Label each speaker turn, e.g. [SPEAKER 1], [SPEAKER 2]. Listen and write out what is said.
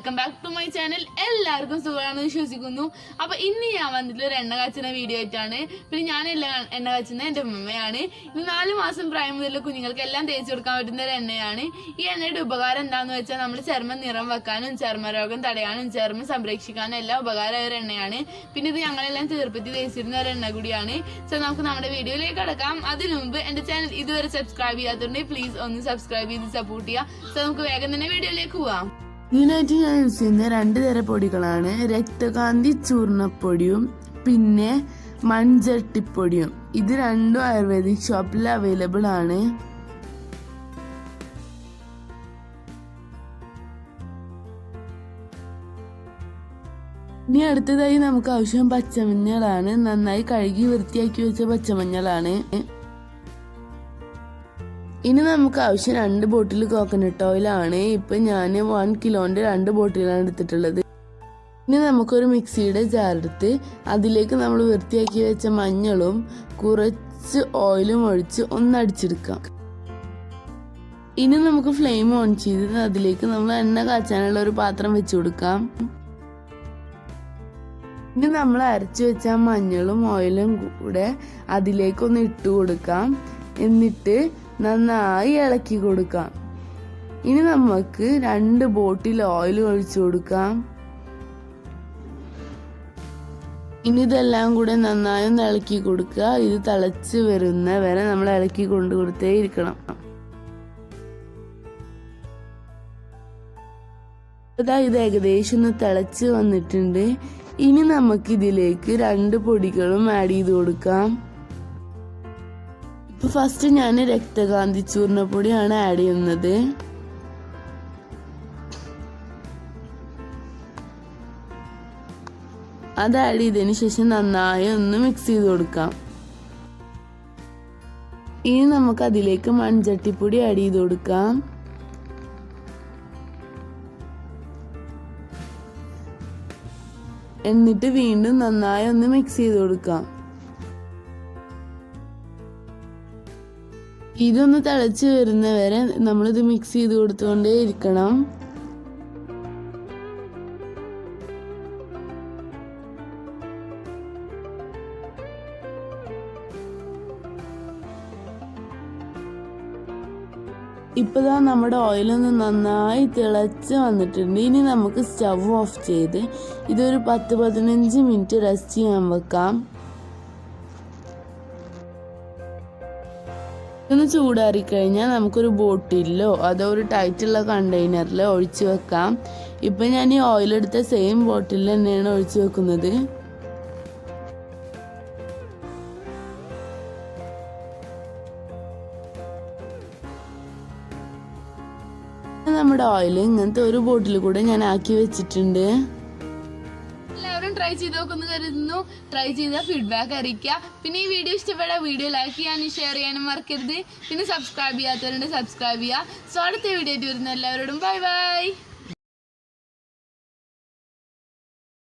[SPEAKER 1] Welcome back to my channel. എല്ലാവർക്കും സുഖമാണെന്ന് വിശ്വസിക്കുന്നു. അപ്പോൾ ഇന്ന് ഞാൻ വന്നിട്ടുള്ള ഒരു എണ്ണ കാച്ചുന്ന വീഡിയോ ആയിട്ടാണ്. പിന്നെ ഞാനല്ല എണ്ണ കാച്ചുന്നത് എൻ്റെ അമ്മയാണ്. ഇത് 4 മാസം പ്രായം മുതലുള്ള കുഞ്ഞുങ്ങൾക്ക് എല്ലാം തേച്ച് കൊടുക്കാൻ പറ്റുന്ന ഒരു എണ്ണയാണ്. ഈ എണ്ണയുടെ ഉപകാരം എന്താണെന്ന് വെച്ചാൽ നമ്മൾ ചർമ്മം നിറം വെക്കാനും ചർമ്മരോഗം തടയാനും ചർമ്മം സംരക്ഷിക്കാനും എല്ലാം ഉപകാരമായ ഒരു എണ്ണയാണ്. പിന്നെ ഇത് ഞങ്ങളെല്ലാം തീർപ്പത്തി തേച്ചിരുന്ന ഒരു എണ്ണ കൂടിയാണ്. സോ നമുക്ക് നമ്മുടെ വീഡിയോയിലേക്ക് കടക്കാം. അതിനു മുമ്പ് എൻ്റെ ചാനൽ ഇതുവരെ സബ്സ്ക്രൈബ് ചെയ്യാത്തതുകൊണ്ട് പ്ലീസ് ഒന്ന് സബ്സ്ക്രൈബ് ചെയ്ത് സപ്പോർട്ട് ചെയ്യുക. സോ നമുക്ക് വേഗം തന്നെ വീഡിയോയിലേക്ക് പോവാം.
[SPEAKER 2] ഇതിനായിട്ട് ഞാൻ യൂസ് ചെയ്യുന്ന 2 തരം പൊടികളാണ്. രക്തകാന്തി ചൂർണപ്പൊടിയും പിന്നെ മൺചട്ടിപ്പൊടിയും. ഇത് രണ്ടും ആയുർവേദിക് ഷോപ്പിൽ അവൈലബിൾ ആണ്. ഇനി അടുത്തതായി നമുക്ക് ആവശ്യം പച്ചമഞ്ഞളാണ്. നന്നായി കഴുകി വൃത്തിയാക്കി വെച്ച പച്ചമഞ്ഞളാണ്. ഇനി നമുക്ക് ആവശ്യം 2 ബോട്ടിൽ കോക്കനട്ട് ഓയിലാണ്. ഇപ്പം ഞാൻ 1 കിലോന്റെ 2 ബോട്ടിലാണ് എടുത്തിട്ടുള്ളത്. ഇനി നമുക്കൊരു മിക്സിയുടെ ജാറെടുത്ത് അതിലേക്ക് നമ്മൾ വൃത്തിയാക്കി വെച്ച മഞ്ഞളും കുറച്ച് ഓയിലും ഒഴിച്ച് ഒന്ന് അടിച്ചെടുക്കാം. ഇനി നമുക്ക് ഫ്ലെയിം ഓൺ ചെയ്ത് അതിലേക്ക് നമ്മൾ എണ്ണ കാച്ചാനുള്ള ഒരു പാത്രം വെച്ച് കൊടുക്കാം. ഇനി നമ്മൾ അരച്ചു വെച്ച മഞ്ഞളും ഓയിലും കൂടെ അതിലേക്കൊന്ന് ഇട്ട് കൊടുക്കാം. എന്നിട്ട് നന്നായി ഇളക്കി കൊടുക്കാം. ഇനി നമുക്ക് 2 ബോട്ടിൽ ഓയിൽ ഒഴിച്ചു കൊടുക്കാം. ഇനി ഇതെല്ലാം കൂടെ നന്നായി ഒന്ന് ഇളക്കി കൊടുക്കുക. ഇത് തിളച്ച് വരുന്ന വരെ നമ്മൾ ഇളക്കി കൊടുത്തേ ഇരിക്കണം. ഇത് ഏകദേശം ഒന്ന് തിളച്ച് വന്നിട്ടുണ്ട്. ഇനി നമുക്ക് ഇതിലേക്ക് 2 പൊടികളും ആഡ് ചെയ്ത് കൊടുക്കാം. ഫസ്റ്റ് ഞാൻ രക്തകാന്തി ചൂർണപ്പൊടിയാണ് ആഡ് ചെയ്യുന്നത്. അത് ആഡ് ചെയ്തതിന് ശേഷം നന്നായി ഒന്ന് മിക്സ് ചെയ്ത് കൊടുക്കാം. ഇനി നമുക്ക് അതിലേക്ക് മൺചട്ടിപ്പൊടി ആഡ് ചെയ്ത് കൊടുക്കാം. എന്നിട്ട് വീണ്ടും നന്നായി ഒന്ന് മിക്സ് ചെയ്ത് കൊടുക്കാം. ഇതൊന്ന് തിളച്ച് വരുന്നവരെ നമ്മളിത് മിക്സ് ചെയ്ത് കൊടുത്തുകൊണ്ടേ ഇരിക്കണം. ഇപ്പതാ നമ്മുടെ ഓയിലൊന്ന് നന്നായി തിളച്ച് വന്നിട്ടുണ്ട്. ഇനി നമുക്ക് സ്റ്റവ് ഓഫ് ചെയ്ത് ഇതൊരു 10-15 മിനിറ്റ് റെസ്റ്റ് ചെയ്യാൻ വെക്കാം. ഒന്ന് ചൂടാറിക്കഴിഞ്ഞാൽ നമുക്കൊരു ബോട്ടിലോ അതോ ഒരു ടൈറ്റുള്ള കണ്ടെയ്നറിലോ ഒഴിച്ചു വെക്കാം. ഇപ്പം ഞാൻ ഈ ഓയിലെടുത്ത സെയിം ബോട്ടിൽ തന്നെയാണ് ഒഴിച്ചു വെക്കുന്നത്. നമ്മുടെ ഓയിൽ ഇങ്ങനത്തെ ഒരു ബോട്ടിൽ കൂടെ ഞാൻ ആക്കി വെച്ചിട്ടുണ്ട്.
[SPEAKER 1] എല്ലാവരും ട്രൈ ചെയ്ത് നോക്കുന്നു കരുതുന്നു. ട്രൈ ചെയ്ത ഫീഡ്ബാക്ക് അറിയിക്കുക. പിന്നെ ഈ വീഡിയോ ഇഷ്ടപ്പെട്ട വീഡിയോ ലൈക്ക് ചെയ്യാനും ഷെയർ ചെയ്യാനും മറക്കരുത്. പിന്നെ സബ്സ്ക്രൈബ് ചെയ്യാത്തവരുണ്ട് സബ്സ്ക്രൈബ് ചെയ്യുക. സോ അടുത്ത വീഡിയോ ആയിട്ട് വരുന്ന എല്ലാവരോടും ബൈ ബൈ.